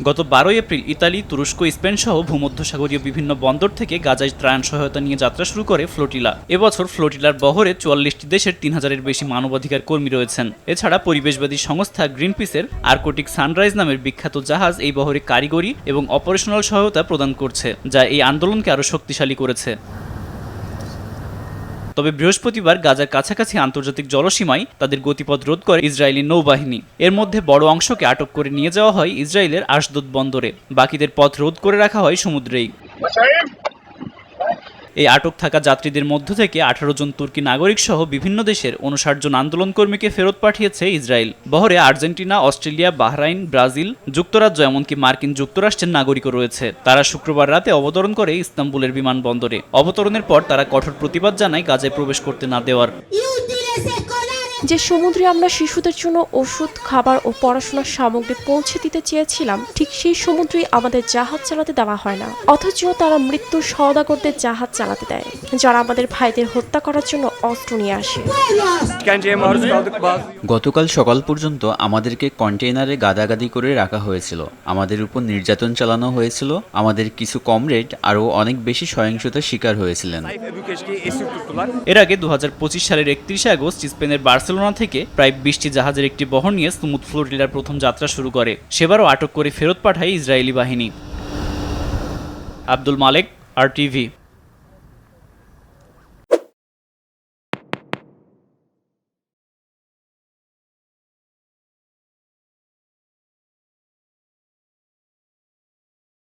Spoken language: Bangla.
গত 12 এপ্রিল ইতালি, তুরস্ক, স্পেন সহ ভূমধ্যসাগরীয় বিভিন্ন বন্দর থেকে গাজায় ত্রাণ সহায়তা নিয়ে যাত্রা শুরু করে ফ্লোটিলা। এবছর ফ্লোটিলার বহরে 44টি দেশের 3000-এর বেশি মানবাধিকার কর্মী রয়েছেন। এছাড়া পরিবেশবাদী সংস্থা গ্রিনপিসের আর্কটিক সানরাইজ নামের বিখ্যাত জাহাজ এই বহরে কারিগরি এবং অপারেশনাল সহায়তা প্রদান করছে, যা এই আন্দোলনকে আরও শক্তিশালী করেছে। তবে বৃহস্পতিবার গাজার কাছাকাছি আন্তর্জাতিক জলসীমায় তাদের গতিপথ রোধ করে ইসরায়েলি নৌবাহিনী। এর মধ্যে বড় অংশকে আটক করে নিয়ে যাওয়া হয় ইসরায়েলের আশদোদ বন্দরে, বাকিদের পথ রোধ করে রাখা হয় সমুদ্রেই। এই আটক থাকা যাত্রীদের মধ্য থেকে 18 জন তুর্কি নাগরিক সহ বিভিন্ন দেশের 59 জন আন্দোলনকর্মীকে ফেরত পাঠিয়েছে ইসরায়েল। বহরে আর্জেন্টিনা, অস্ট্রেলিয়া, বাহরাইন, ব্রাজিল, যুক্তরাজ্য এমনকি মার্কিন যুক্তরাষ্ট্রের নাগরিকও রয়েছে। তারা শুক্রবার রাতে অবতরণ করে ইস্তাম্বুলের বিমানবন্দরে। অবতরণের পর তারা কঠোর প্রতিবাদ জানায় গাজায় প্রবেশ করতে না দেওয়ার। যে সমুদ্রে আমরা শিশুদের জন্য ওষুধ, খাবার ও পড়াশোনার সামগ্রী পৌঁছে দিতে চেয়েছিলাম, ঠিক সেই সমুদ্রে আমাদের জাহাজ চালাতে দেওয়া হয় না, অথচ তারা মৃত্যুর সওদাগরদের জাহাজ চালাতে দেয়, যারা আমাদের ভাইদের হত্যা করার জন্য অস্ত্র নিয়ে আসে। গতকাল সকাল পর্যন্ত আমাদেরকে কন্টেইনারে গাদাগাদি করে রাখা হয়েছিল, আমাদের উপর নির্যাতন চালানো হয়েছিল, আমাদের কিছু কমরেড আরও অনেক বেশি সহিংসতার শিকার হয়েছিলেন। এর আগে 2025 সালের 31 আগস্ট স্পেনের বার্সেলোনা থেকে প্রায় 20টি জাহাজের একটি বহর নিয়ে স্মুথ ফ্লোটিলার প্রথম যাত্রা শুরু করে। সেবারও আটক করে ফেরত পাঠায় ইসরায়েলি বাহিনী। আব্দুল মালেক, RTV।